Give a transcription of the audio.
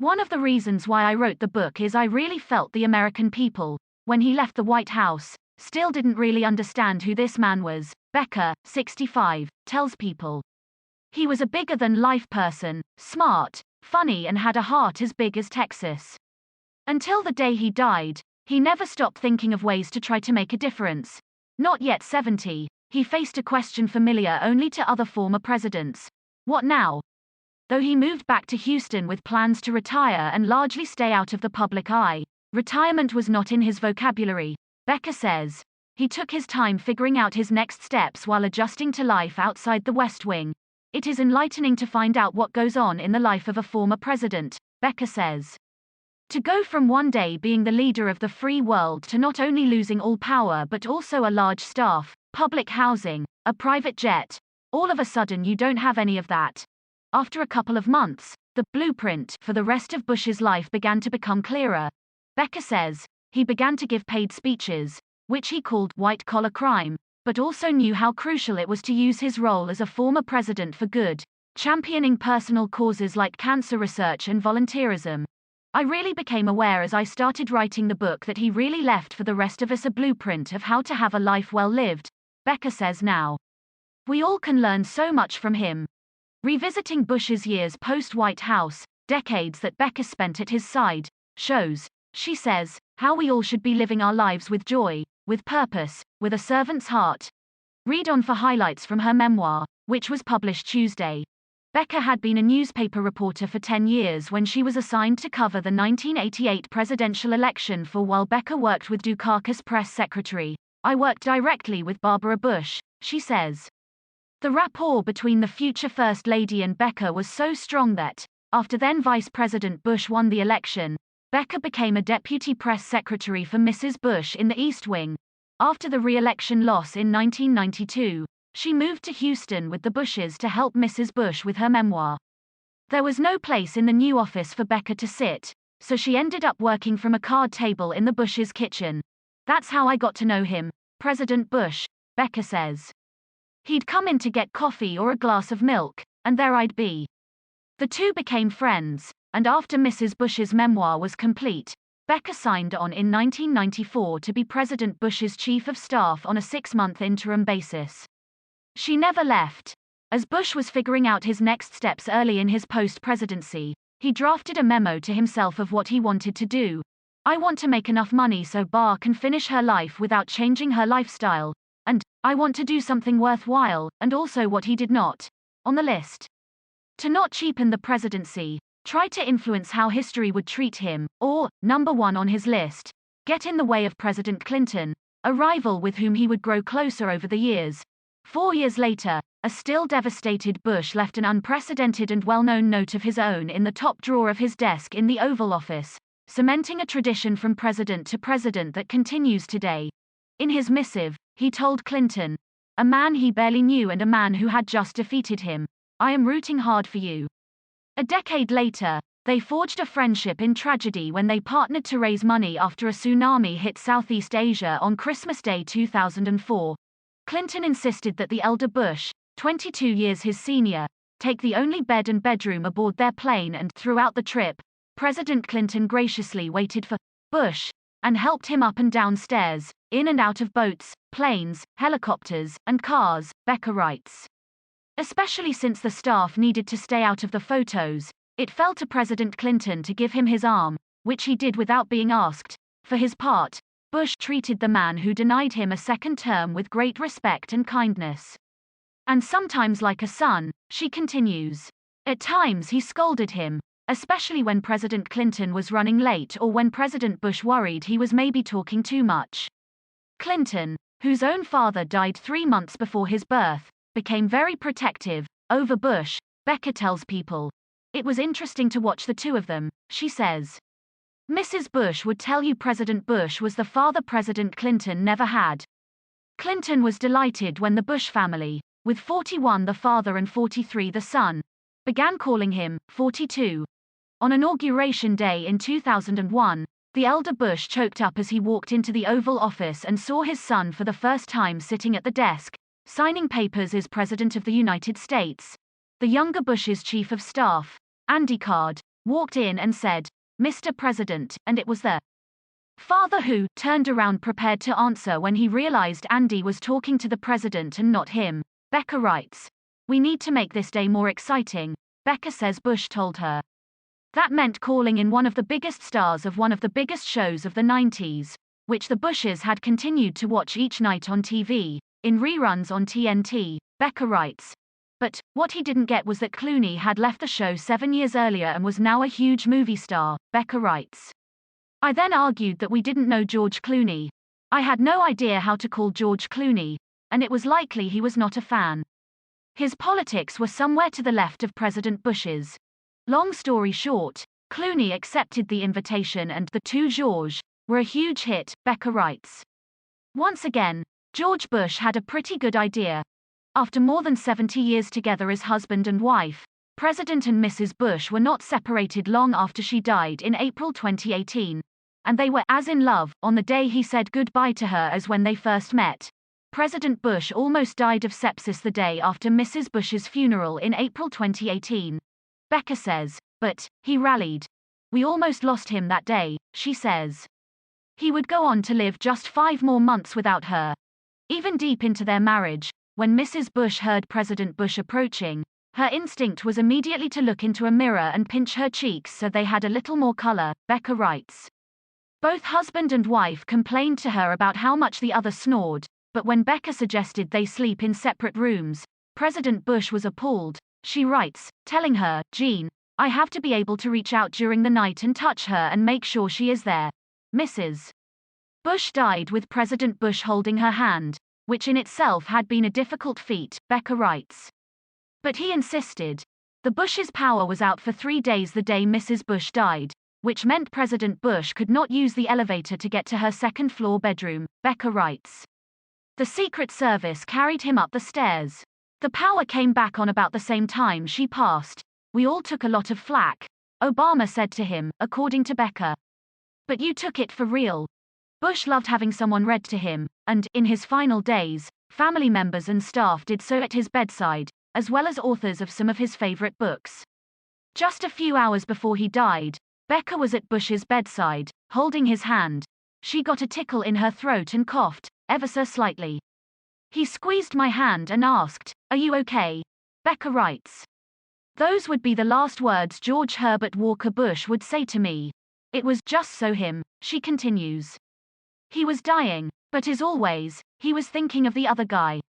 One of the reasons why I wrote the book is I really felt the American people, when he left the White House, still didn't really understand who this man was. Becker, 65, tells People. He was a bigger-than-life person, smart, funny and had a heart as big as Texas. Until the day he died, he never stopped thinking of ways to try to make a difference. Not yet 70, he faced a question familiar only to other former presidents. What now? Though he moved back to Houston with plans to retire and largely stay out of the public eye, retirement was not in his vocabulary. Becker says, he took his time figuring out his next steps while adjusting to life outside the West Wing. It is enlightening to find out what goes on in the life of a former president, Becker says. To go from one day being the leader of the free world to not only losing all power but also a large staff, public housing, a private jet, all of a sudden you don't have any of that. After a couple of months, the blueprint for the rest of Bush's life began to become clearer. Becker says, he began to give paid speeches, which he called white-collar crime, but also knew how crucial it was to use his role as a former president for good, championing personal causes like cancer research and volunteerism. I really became aware as I started writing the book that he really left for the rest of us a blueprint of how to have a life well lived, Becker says now. We all can learn so much from him. Revisiting Bush's years post-White House, decades that Becker spent at his side, shows, she says, how we all should be living our lives with joy, with purpose, with a servant's heart. Read on for highlights from her memoir, which was published Tuesday. Becker had been a newspaper reporter for 10 years when she was assigned to cover the 1988 presidential election for while Becker worked with Dukakis press secretary. I worked directly with Barbara Bush, she says. The rapport between the future First Lady and Becker was so strong that, after then Vice President Bush won the election, Becker became a deputy press secretary for Mrs. Bush in the East Wing. After the re-election loss in 1992, she moved to Houston with the Bushes to help Mrs. Bush with her memoir. There was no place in the new office for Becker to sit, so she ended up working from a card table in the Bush's kitchen. That's how I got to know him, President Bush, Becker says. He'd come in to get coffee or a glass of milk, and there I'd be. The two became friends, and after Mrs. Bush's memoir was complete, Becker signed on in 1994 to be President Bush's chief of staff on a 6-month interim basis. She never left. As Bush was figuring out his next steps early in his post-presidency, he drafted a memo to himself of what he wanted to do. I want to make enough money so Barr can finish her life without changing her lifestyle. And, I want to do something worthwhile, and also what he did not. On the list. To not cheapen the presidency, try to influence how history would treat him, or, number 1 on his list, get in the way of President Clinton, a rival with whom he would grow closer over the years. 4 years later, a still devastated Bush left an unprecedented and well-known note of his own in the top drawer of his desk in the Oval Office, cementing a tradition from president to president that continues today. In his missive, he told Clinton, a man he barely knew and a man who had just defeated him, I am rooting hard for you. A decade later, they forged a friendship in tragedy when they partnered to raise money after a tsunami hit Southeast Asia on Christmas Day 2004. Clinton insisted that the elder Bush, 22 years his senior, take the only bed and bedroom aboard their plane, and throughout the trip, President Clinton graciously waited for Bush and helped him up and down stairs, in and out of boats, planes, helicopters, and cars, Becker writes. Especially since the staff needed to stay out of the photos, it fell to President Clinton to give him his arm, which he did without being asked. For his part, Bush treated the man who denied him a second term with great respect and kindness. And sometimes like a son, she continues. At times he scolded him, especially when President Clinton was running late or when President Bush worried he was maybe talking too much. Clinton, whose own father died 3 months before his birth, became very protective over Bush, Becker tells People. It was interesting to watch the two of them, she says. Mrs. Bush would tell you President Bush was the father President Clinton never had. Clinton was delighted when the Bush family, with 41 the father and 43 the son, began calling him 42. On Inauguration Day in 2001, the elder Bush choked up as he walked into the Oval Office and saw his son for the first time sitting at the desk, signing papers as President of the United States. The younger Bush's chief of staff, Andy Card, walked in and said, "Mr. President," and it was the father who turned around prepared to answer when he realized Andy was talking to the president and not him. Becker writes, "We need to make this day more exciting," Becker says Bush told her. That meant calling in one of the biggest stars of one of the biggest shows of the 90s, which the Bushes had continued to watch each night on TV, in reruns on TNT, Becker writes. But what he didn't get was that Clooney had left the show 7 years earlier and was now a huge movie star, Becker writes. "I then argued that we didn't know George Clooney. I had no idea how to call George Clooney, and it was likely he was not a fan. His politics were somewhere to the left of President Bush's. Long story short, Clooney accepted the invitation and the two Georges were a huge hit," Becker writes. Once again, George Bush had a pretty good idea. After more than 70 years together as husband and wife, President and Mrs. Bush were not separated long after she died in April 2018, and they were as in love on the day he said goodbye to her as when they first met. President Bush almost died of sepsis the day after Mrs. Bush's funeral in April 2018. Becker says, "But he rallied. We almost lost him that day," she says. He would go on to live just 5 more months without her. Even deep into their marriage, when Mrs. Bush heard President Bush approaching, her instinct was immediately to look into a mirror and pinch her cheeks so they had a little more color, Becker writes. Both husband and wife complained to her about how much the other snored, but when Becker suggested they sleep in separate rooms, President Bush was appalled. She writes, telling her, "Jean, I have to be able to reach out during the night and touch her and make sure she is there." Mrs. Bush died with President Bush holding her hand, which in itself had been a difficult feat, Becker writes. But he insisted. The Bush's power was out for 3 days the day Mrs. Bush died, which meant President Bush could not use the elevator to get to her second-floor bedroom, Becker writes. The Secret Service carried him up the stairs. The power came back on about the same time she passed. "We all took a lot of flack," Obama said to him, according to Becker. "But you took it for real." Bush loved having someone read to him, and, in his final days, family members and staff did so at his bedside, as well as authors of some of his favorite books. Just a few hours before he died, Becker was at Bush's bedside, holding his hand. She got a tickle in her throat and coughed, ever so slightly. "He squeezed my hand and asked, 'Are you okay?'" Becker writes. "Those would be the last words George Herbert Walker Bush would say to me. It was just so him," she continues. "He was dying, but as always, he was thinking of the other guy."